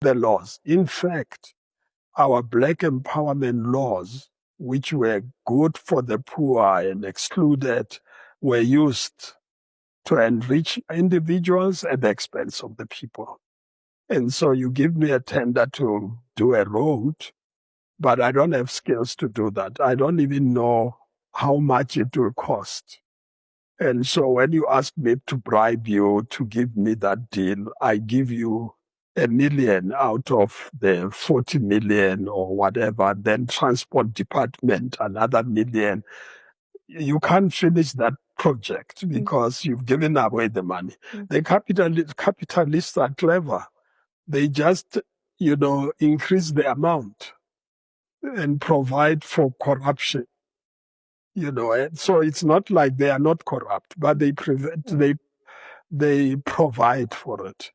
the laws. In fact, our black empowerment laws, which were good for the poor and excluded, were used to enrich individuals at the expense of the people. And so you give me a tender to do a road, but I don't have skills to do that. I don't even know how much it will cost. And so when you ask me to bribe you to give me that deal, I give you $1 million out of the 40 million or whatever, then transport department, another $1 million. You can't finish that project because you've given away the money. The capitalists are clever. They just, increase the amount and provide for corruption. And so it's not like they are not corrupt, but they provide for it.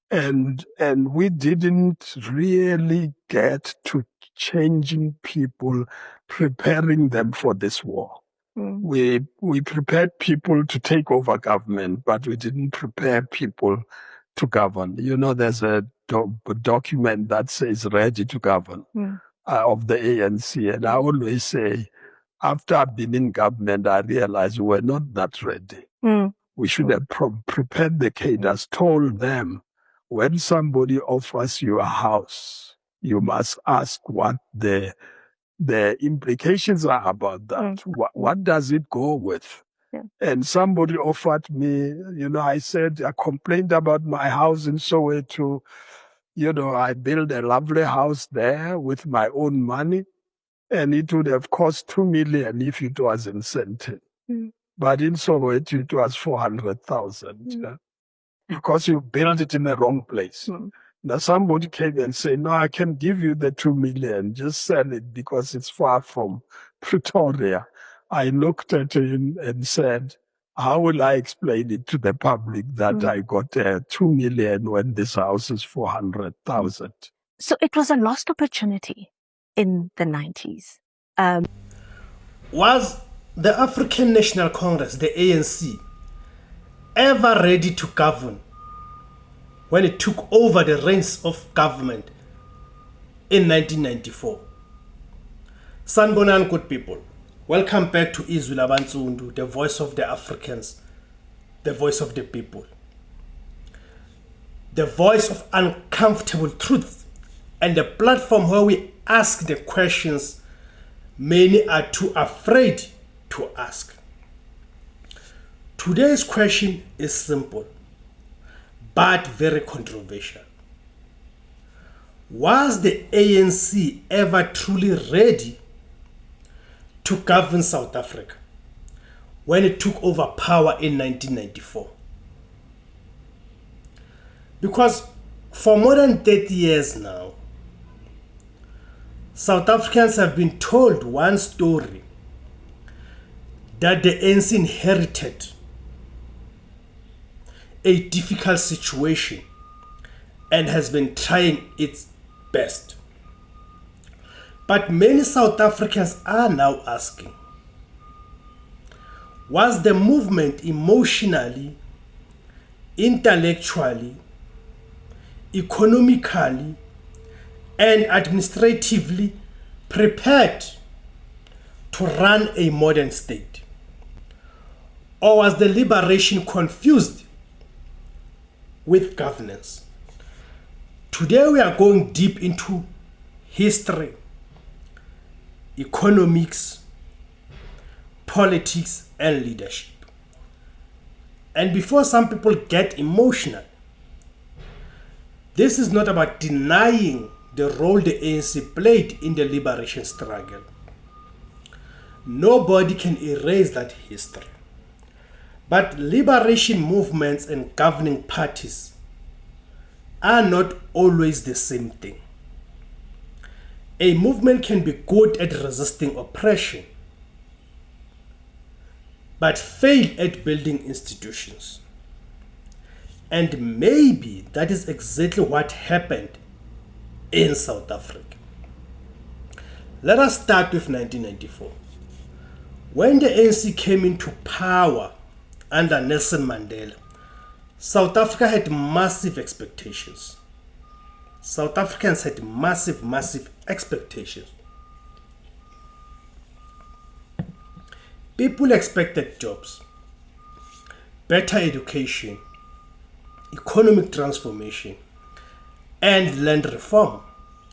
And we didn't really get to changing people, preparing them for this war. We prepared people to take over government, but we didn't prepare people to govern. There's a document that says ready to govern of the ANC. And I always say, after I've been in government, I realized we're not that ready. We should have prepared the cadres, told them, when somebody offers you a house, you must ask what the implications are about that. What does it go with? And somebody offered me, I said, I complained about my house in Soweto. I built a lovely house there with my own money, and it would have cost 2 million if it wasn't scented. But in Soweto, it was 400,000. Because you built it in the wrong place. Now somebody came and said, no, I can give you the 2 million, just sell it because it's far from Pretoria. I looked at him and said, how will I explain it to the public that I got 2 million when this house is 400,000? So it was a lost opportunity in the 90s. Was the African National Congress, the ANC, ever ready to govern when it took over the reins of government in 1994? Sanibonani, good people. Welcome back to IZWI LABANSUNDU, the voice of the Africans, the voice of the people, the voice of uncomfortable truth, and the platform where we ask the questions many are too afraid to ask. Today's question is simple, but very controversial. Was the ANC ever truly ready to govern South Africa when it took over power in 1994? Because for more than 30 years now, South Africans have been told one story, that the ANC inherited a difficult situation and has been trying its best. But many South Africans are now asking, was the movement emotionally, intellectually, economically, and administratively prepared to run a modern state? Or was the liberation confused with governance? Today we are going deep into history, economics, politics, and leadership. And before some people get emotional, this is not about denying the role the ANC played in the liberation struggle. Nobody can erase that history. But liberation movements and governing parties are not always the same thing. A movement can be good at resisting oppression, but fail at building institutions. And maybe that is exactly what happened in South Africa. Let us start with 1994. When the ANC came into power under Nelson Mandela, South Africa had massive expectations. South Africans had massive expectations. People expected jobs, better education, economic transformation, and land reform,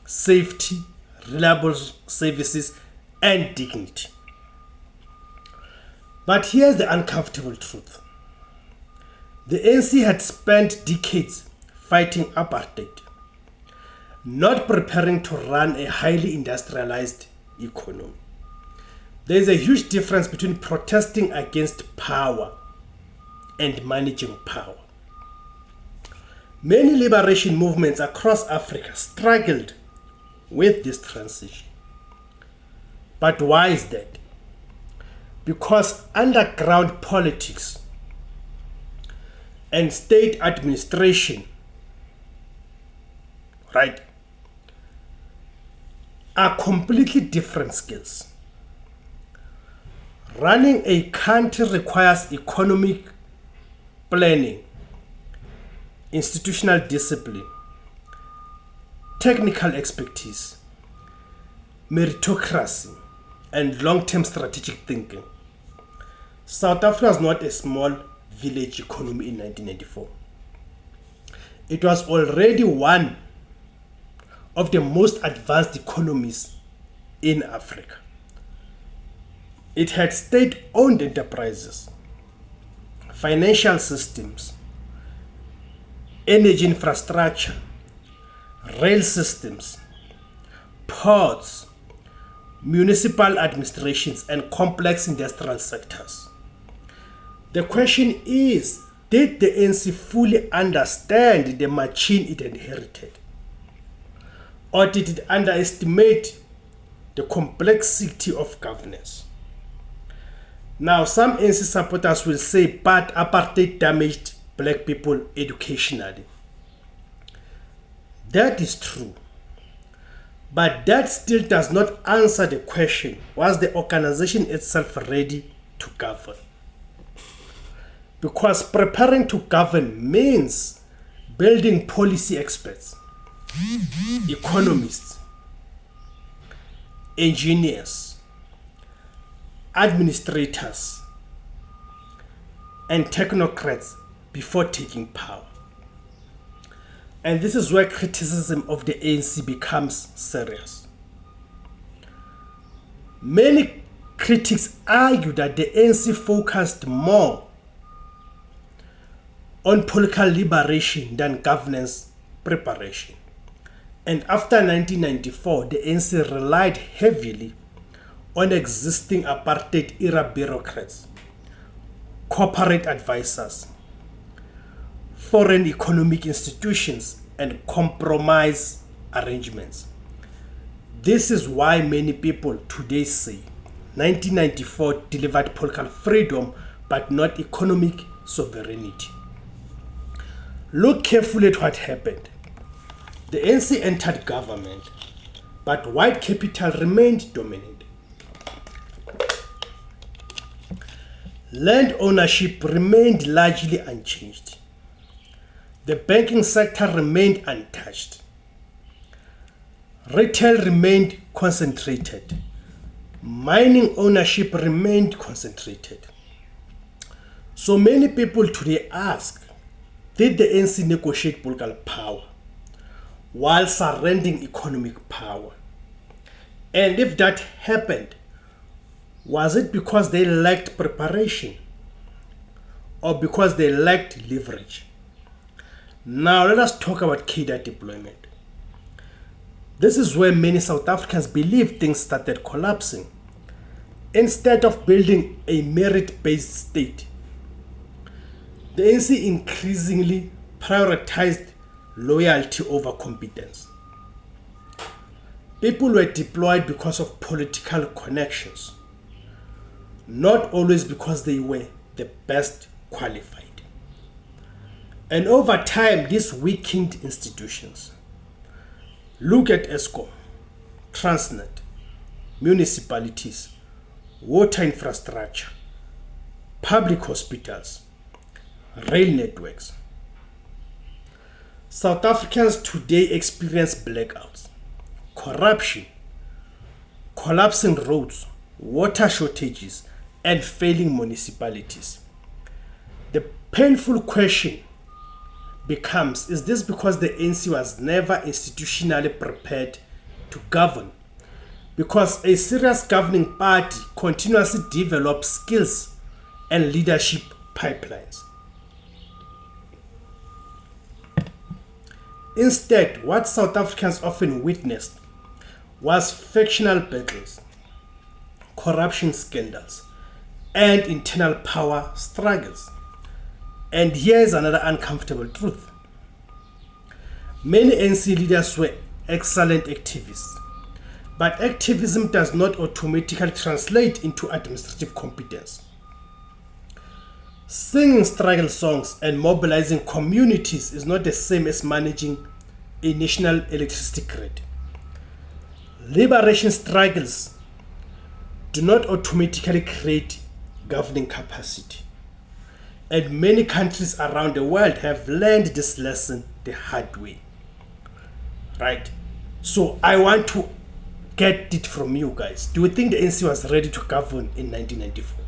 safety, reliable services, and dignity. But here's the uncomfortable truth. The ANC had spent decades fighting apartheid, not preparing to run a highly industrialized economy. There is a huge difference between protesting against power and managing power. Many liberation movements across Africa struggled with this transition. But why is that? Because underground politics and state administration, right, are completely different skills. Running a country requires economic planning, institutional discipline, technical expertise, meritocracy, and long-term strategic thinking. South Africa was not a small village economy in 1994. It was already one of the most advanced economies in Africa. It had state-owned enterprises, financial systems, energy infrastructure, rail systems, ports, municipal administrations, and complex industrial sectors. The question is, did the ANC fully understand the machine it inherited? Or did it underestimate the complexity of governance? Now, some ANC supporters will say, but apartheid damaged black people educationally. That is true. But that still does not answer the question, was the organization itself ready to govern? Because preparing to govern means building policy experts, economists, engineers, administrators, and technocrats before taking power. And this is where criticism of the ANC becomes serious. Many critics argue that the ANC focused more on political liberation than governance preparation. And after 1994, the ANC relied heavily on existing apartheid-era bureaucrats, corporate advisors, foreign economic institutions, and compromise arrangements. This is why many people today say 1994 delivered political freedom but not economic sovereignty. Look carefully at what happened. The ANC entered government, but white capital remained dominant. Land ownership remained largely unchanged. The banking sector remained untouched. Retail remained concentrated. Mining ownership remained concentrated. So many people today ask, did the ANC negotiate political power while surrendering economic power? And if that happened, was it because they lacked preparation or because they lacked leverage? Now let us talk about cadre deployment. This is where many South Africans believe things started collapsing. Instead of building a merit-based state, the ANC increasingly prioritized loyalty over competence. People were deployed because of political connections, not always because they were the best qualified. And over time, this weakened institutions. Look at Eskom, Transnet, municipalities, water infrastructure, public hospitals, rail networks. South Africans today experience blackouts, corruption, collapsing roads, water shortages, and failing municipalities. The painful question becomes, is this because the ANC was never institutionally prepared to govern? Because a serious governing party continuously develops skills and leadership pipelines. Instead, what South Africans often witnessed was factional battles, corruption scandals, and internal power struggles. And here is another uncomfortable truth. Many ANC leaders were excellent activists, but activism does not automatically translate into administrative competence. Singing struggle songs and mobilizing communities is not the same as managing a national electricity grid. Liberation struggles do not automatically create governing capacity. And many countries around the world have learned this lesson the hard way. Right? So I want to get it from you guys. Do you think the ANC was ready to govern in 1994?